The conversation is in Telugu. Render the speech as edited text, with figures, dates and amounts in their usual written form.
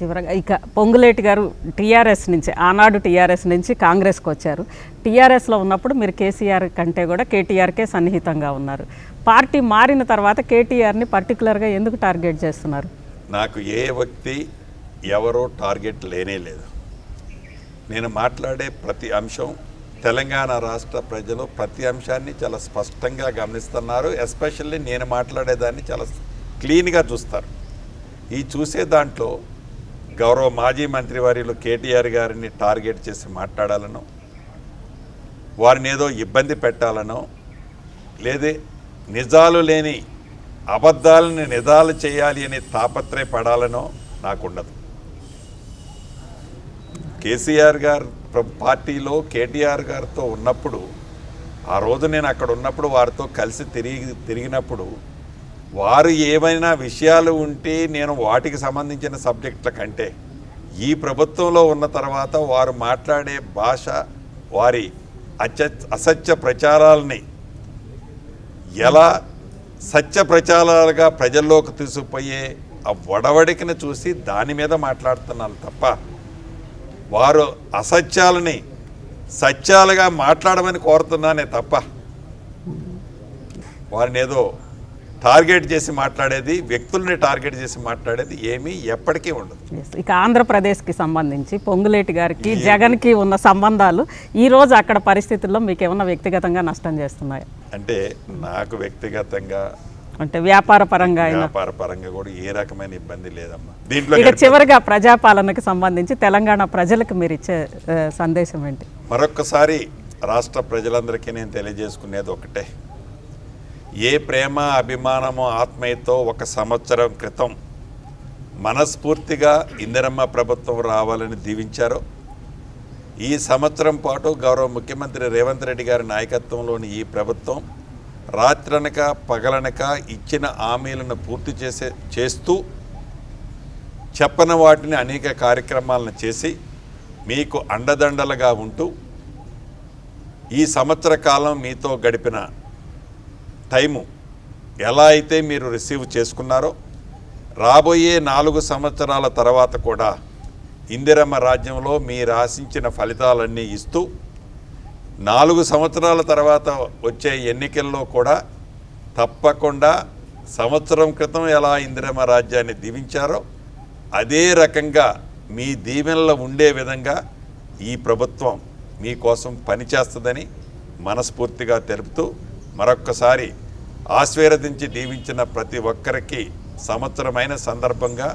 చివరగా ఇక పొంగులేటి గారు టీఆర్ఎస్ నుంచి ఆనాడు టీఆర్ఎస్ నుంచి కాంగ్రెస్కి వచ్చారు. టీఆర్ఎస్లో ఉన్నప్పుడు మీరు కేసీఆర్ కంటే కూడా కేటీఆర్కే సన్నిహితంగా ఉన్నారు. పార్టీ మారిన తర్వాత కేటీఆర్ని పర్టికులర్గా ఎందుకు టార్గెట్ చేస్తున్నారు? నాకు ఏ వ్యక్తి ఎవరో టార్గెట్ లేనే లేదు. నేను మాట్లాడే ప్రతి అంశం తెలంగాణ రాష్ట్ర ప్రజలు ప్రతి అంశాన్ని చాలా స్పష్టంగా గమనిస్తున్నారు. ఎస్పెషల్లీ నేను మాట్లాడేదాన్ని చాలా క్లీన్గా చూస్తారు. ఈ చూసే దాంట్లో గౌరవ మాజీ మంత్రివర్యులు కేటీఆర్ గారిని టార్గెట్ చేసి మాట్లాడాలనో, వారిని ఏదో ఇబ్బంది పెట్టాలనో, లేదే నిజాలు లేని అబద్ధాలని నిజాలు చేయాలి అని తాపత్రయపడాలనో నాకుండదు. కేసీఆర్ గారు పార్టీలో కేటీఆర్ గారితో ఉన్నప్పుడు, ఆ రోజు నేను అక్కడ ఉన్నప్పుడు వారితో కలిసి తిరిగినప్పుడు వారు ఏమైనా విషయాలు ఉంటే నేను వాటికి సంబంధించిన సబ్జెక్టుల కంటే ఈ ప్రభుత్వంలో ఉన్న తర్వాత వారు మాట్లాడే భాష, వారి అసత్య ప్రచారాలని ఎలా సత్య ప్రచారాలుగా ప్రజల్లోకి తీసుకుపోయే ఆ వడవడికను చూసి దాని మీద మాట్లాడుతున్నాను తప్ప వారు అసత్యాలని సత్యాలుగా మాట్లాడమని కోరుతున్నానే తప్ప వారిని ఏదో టార్గెట్ చేసి మాట్లాడేది, వ్యక్తుల్ని టార్గెట్ చేసి మాట్లాడేది ఏమీ ఎప్పటికీ ఉండదు. ఇక ఆంధ్రప్రదేశ్కి సంబంధించి పొంగులేటి గారికి జగన్కి ఉన్న సంబంధాలు ఈ రోజు అక్కడ పరిస్థితుల్లో మీకు ఏమన్నా వ్యక్తిగతంగా నష్టం చేస్తున్నాయి? అంటే నాకు వ్యక్తిగతంగా అంటే వ్యాపార పరంగా కూడా ఏ రకమైన ఇబ్బంది లేదమ్మా. దీంట్లో ఇక చివరిగా ప్రజాపాలనకు సంబంధించి తెలంగాణ ప్రజలకు మీరు ఇచ్చే సందేశం ఏంటి? మరొక్కసారి రాష్ట్ర ప్రజలందరికీ నేను తెలియజేసుకునేది ఒకటే, ఏ ప్రేమ అభిమానమో ఆత్మీయతో 1 సంవత్సరం క్రితం మనస్ఫూర్తిగా ఇందిరమ్మ ప్రభుత్వం రావాలని దీవించారో, ఈ సంవత్సరం పాటు గౌరవ ముఖ్యమంత్రి రేవంత్ రెడ్డి గారి నాయకత్వంలోని ఈ ప్రభుత్వం రాత్రనక పగలనక ఇచ్చిన హామీలను పూర్తి చేస్తూ చెప్పని వాటిని అనేక కార్యక్రమాలను చేసి మీకు అండదండలుగా ఉంటూ ఈ సంవత్సర కాలం మీతో గడిపిన టైము ఎలా అయితే మీరు రిసీవ్ చేసుకున్నారో, రాబోయే 4 సంవత్సరాల తర్వాత కూడా ఇందిరమ్మ రాజ్యంలో మీరు ఆశించిన ఫలితాలన్నీ ఇస్తూ 4 సంవత్సరాల తర్వాత వచ్చే ఎన్నికల్లో కూడా తప్పకుండా సంవత్సరం క్రితం ఎలా ఇందిరమ్మ రాజ్యాన్ని దీవించారో అదే రకంగా మీ దీవెనలో ఉండే విధంగా ఈ ప్రభుత్వం మీకోసం పనిచేస్తుందని మనస్ఫూర్తిగా తెలుపుతూ మరొక్కసారి ఆశీర్వదించి దీవించిన ప్రతి ఒక్కరికి సంవత్సరమైన సందర్భంగా